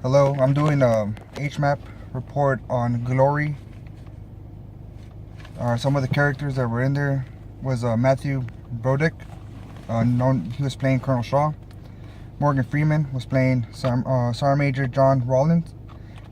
Hello, I'm doing a hmap report on Glory. Some of the characters that were in there was Matthew Brodick, he was playing Colonel Shaw. Morgan Freeman was playing Sergeant Major John Rawlins,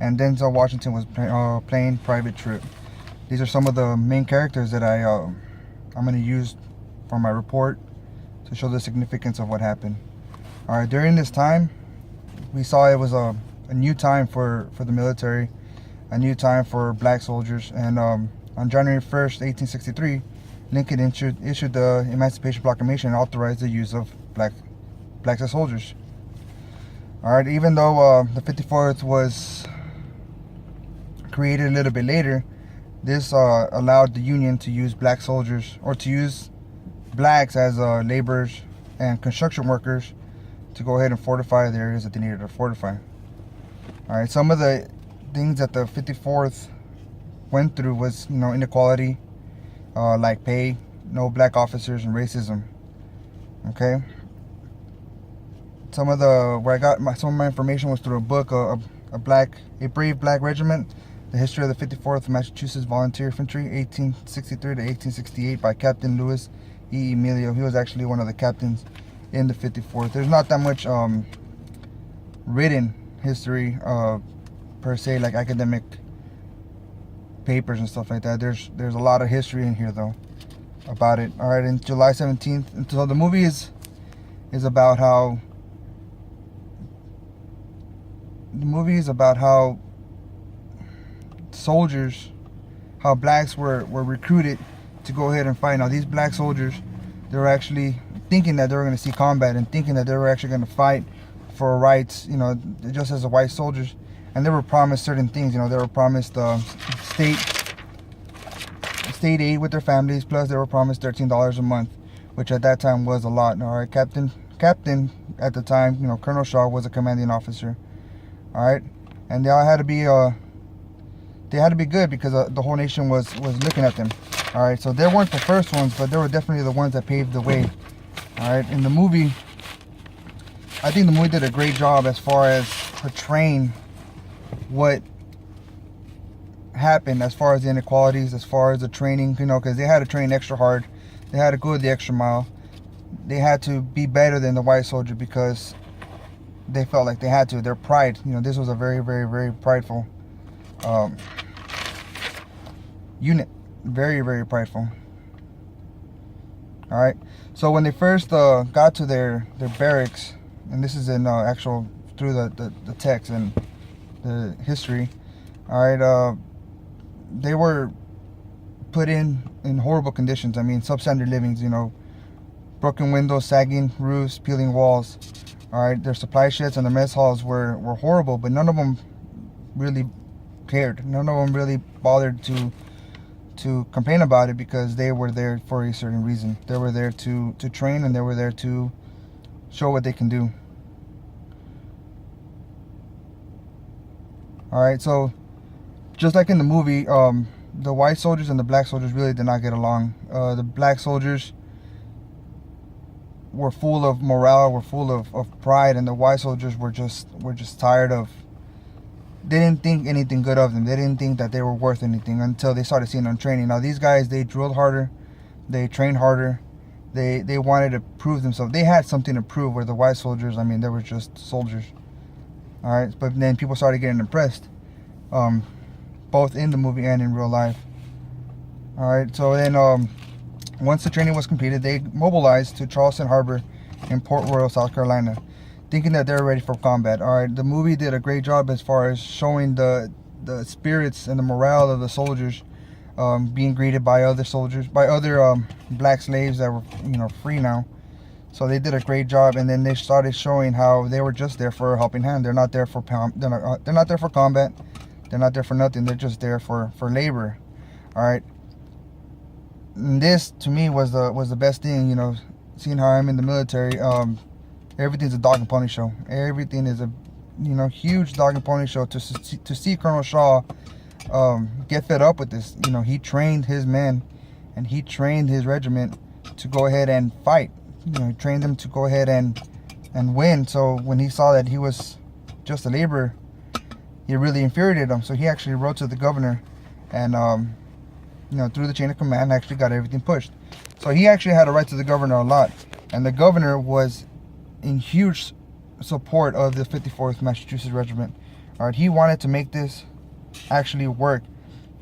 and Denzel Washington was playing Private Tripp. These are some of the main characters that I'm going to use for my report to show the significance of what happened. All right, during this time, we saw it was a new time for the military, a new time for black soldiers. And on January 1st, 1863, Lincoln issued the Emancipation Proclamation and authorized the use of blacks as soldiers. All right, even though the 54th was created a little bit later, this allowed the Union to use black soldiers, or to use blacks as laborers and construction workers, to go ahead and fortify the areas that they needed to fortify. All right, some of the things that the 54th went through was, inequality, like pay, no black officers, and racism. Okay. Some of my information was through a book, a brave black regiment, the history of the 54th Massachusetts Volunteer Infantry, 1863 to 1868, by Captain Louis E. Emilo. He was actually one of the captains in the 54th. There's not that much written history per se, like academic papers and stuff like that. There's a lot of history in here though about it. All right, in July 17th, and so the movie is about how soldiers, how blacks were recruited to go ahead and fight. Now these black soldiers, they were actually thinking that they were going to see combat and thinking that they were actually going to fight for rights, just as the white soldiers. And they were promised certain things. They were promised state aid with their families, plus they were promised $13 a month, which at that time was a lot. All right, captain at the time, Colonel Shaw was a commanding officer. All right, and they all had to be good, because the whole nation was looking at them. All right, so they weren't the first ones, but they were definitely the ones that paved the way. All right, in the movie, I think the movie did a great job as far as portraying what happened, as far as the inequalities, as far as the training, because they had to train extra hard. They had to go the extra mile. They had to be better than the white soldier because they felt like they had to. Their pride, this was a very, very, very prideful unit. Very, very prideful. All right, so when they first got to their barracks, and this is in actual through the text and the history. All right, they were put in horrible conditions. I mean, substandard livings. Broken windows, sagging roofs, peeling walls. All right, their supply sheds and the mess halls were horrible, but none of them really cared. None of them really bothered to complain about it, because they were there for a certain reason. They were there to train, and they were there to show what they can do. All right, so just like in the movie, the white soldiers and the black soldiers really did not get along. The black soldiers were full of morale, were full of pride, and the white soldiers were just tired of. They didn't think anything good of them. They didn't think that they were worth anything until they started seeing them training. Now these guys, they drilled harder, they trained harder, they wanted to prove themselves. They had something to prove, where the white soldiers, I mean, they were just soldiers. All right, but then people started getting impressed, both in the movie and in real life. All right, so then once the training was completed, they mobilized to Charleston Harbor in Port Royal, South Carolina, thinking that they were ready for combat. All right, the movie did a great job as far as showing the spirits and the morale of the soldiers, being greeted by other soldiers, by other black slaves that were free now. So they did a great job, and then they started showing how they were just there for a helping hand. They're not there for they're not there for combat. They're not there for nothing. They're just there for labor. All right. And this to me was the best thing. Seeing how I'm in the military. Everything's a dog and pony show. Everything is a huge dog and pony show. To see Colonel Shaw get fed up with this. He trained his men, and he trained his regiment to go ahead and fight. He trained them to go ahead and win. So when he saw that he was just a laborer, it really infuriated him. So he actually wrote to the governor, and through the chain of command, actually got everything pushed. So he actually had to write to the governor a lot, and the governor was in huge support of the 54th Massachusetts Regiment. All right, he wanted to make this actually work.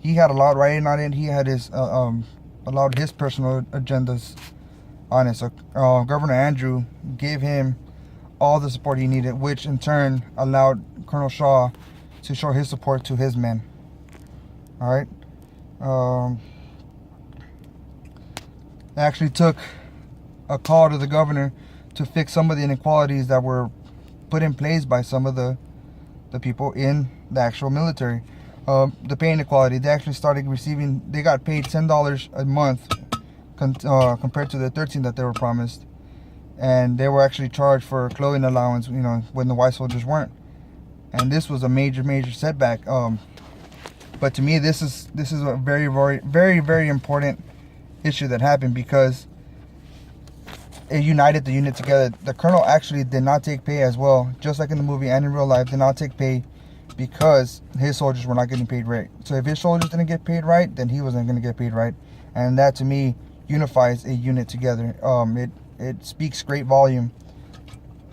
He had a lot writing on it. He had his a lot of his personal agendas on it. So Governor Andrew gave him all the support he needed, which in turn allowed Colonel Shaw to show his support to his men. All right. They actually took a call to the governor to fix some of the inequalities that were put in place by some of the people in the actual military. The pay inequality, they actually started receiving, they got paid $10 a month compared to the $13 that they were promised. And they were actually charged for clothing allowance, when the white soldiers weren't. And this was a major setback. But to me, this is a very important issue that happened, because it united the unit together. The colonel actually did not take pay as well, just like in the movie and in real life, did not take pay because his soldiers were not getting paid right. So if his soldiers didn't get paid right, then he wasn't going to get paid right. And that, to me, unifies a unit together. It speaks great volume.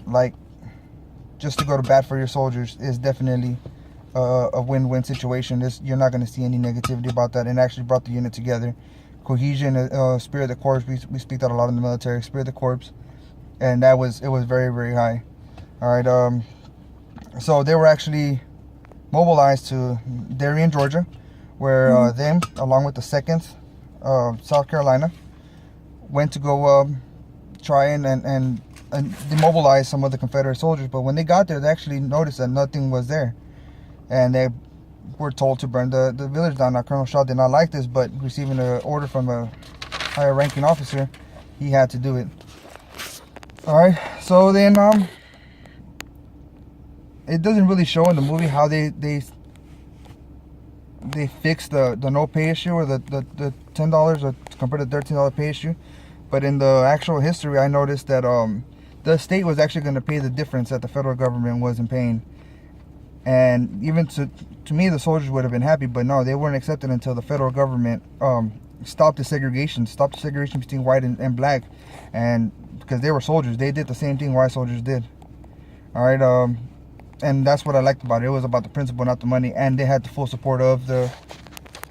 Like, just to go to bat for your soldiers is definitely a win-win situation. You're not going to see any negativity about that, and actually brought the unit together. Cohesion, spirit of the corps, we speak that a lot in the military, spirit of the corps, and it was very high. All right, so they were actually mobilized to Darien, Georgia, where them, along with the 2nd South Carolina, went to go try and demobilize some of the Confederate soldiers. But when they got there, they actually noticed that nothing was there, and they were told to burn the village down. Now, Colonel Shaw did not like this, but receiving an order from a higher ranking officer, he had to do it. All right, so then it doesn't really show in the movie how they fixed the no pay issue, or the $10 compared to $13 pay issue. But in the actual history, I noticed that the state was actually going to pay the difference that the federal government wasn't paying. And even to me, the soldiers would have been happy, but no, they weren't accepted until the federal government stopped the segregation between white and black. And because they were soldiers, they did the same thing white soldiers did. All right, and that's what I liked about it. It was about the principle, not the money, and they had the full support of the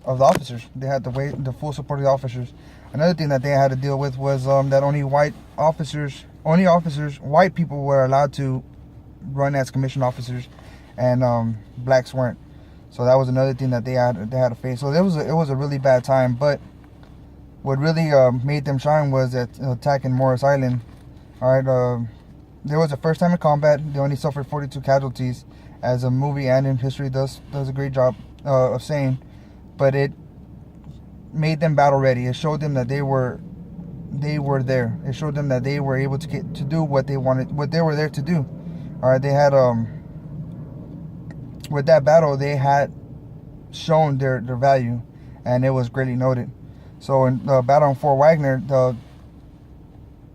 officers. They had the full support of the officers. Another thing that they had to deal with was that only white people were allowed to run as commissioned officers, and blacks weren't. So that was another thing that they had to face. So it was a really bad time. But what really made them shine was at attacking Morris Island. All right, there was a first time in combat. They only suffered 42 casualties, as a movie and in history does a great job of saying. But it made them battle ready. It showed them that they were there. It showed them that they were able to do what they wanted, what they were there to do. All right, they had with that battle, they had shown their value, and it was greatly noted. So in the battle on Fort Wagner,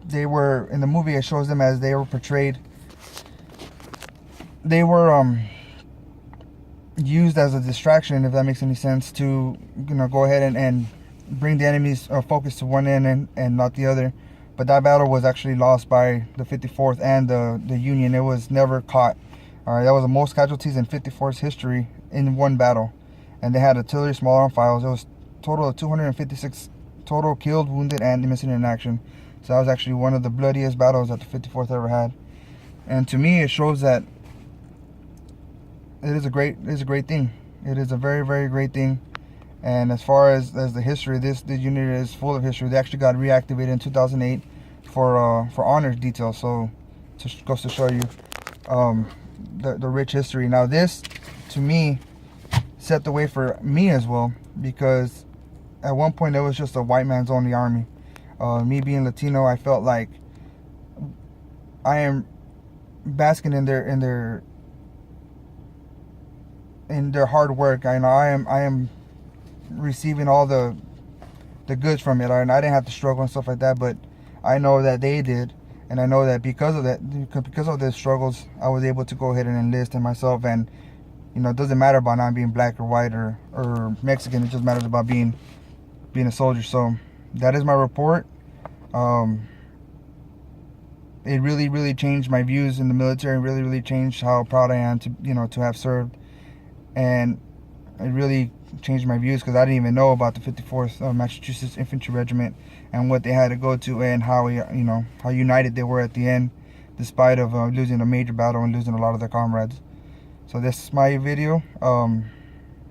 they were, in the movie, it shows them as they were portrayed. They were used as a distraction, if that makes any sense, to go ahead and bring the enemy's focus to one end and not the other. But that battle was actually lost by the 54th and the Union. It was never caught. All right, that was the most casualties in 54's history in one battle, and they had artillery, small arm files. It was a total of 256 total killed, wounded, and missing in action. So that was actually one of the bloodiest battles that the 54th ever had. And to me, it shows that it is a great thing. It is a very great thing. And as far as the history, this unit is full of history. They actually got reactivated in 2008 for honors details. So it goes to show you the rich history. Now this, to me, set the way for me as well, because at one point it was just a white man's only army. Me being Latino, I felt like I am basking in their hard work. I am receiving all the goods from it, and I didn't have to struggle and stuff like that. But I know that they did, and I know that because of their struggles, I was able to go ahead and enlist in myself and You know, it doesn't matter about not being black or white or Mexican. It just matters about being a soldier. So that is my report. It really changed my views in the military. Really changed how proud I am to, you know, to have served. And it really changed my views because I didn't even know about the 54th Massachusetts Infantry Regiment and what they had to go to, and how, you know, how united they were at the end, despite of losing a major battle and losing a lot of their comrades. So this is my video.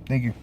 Thank you.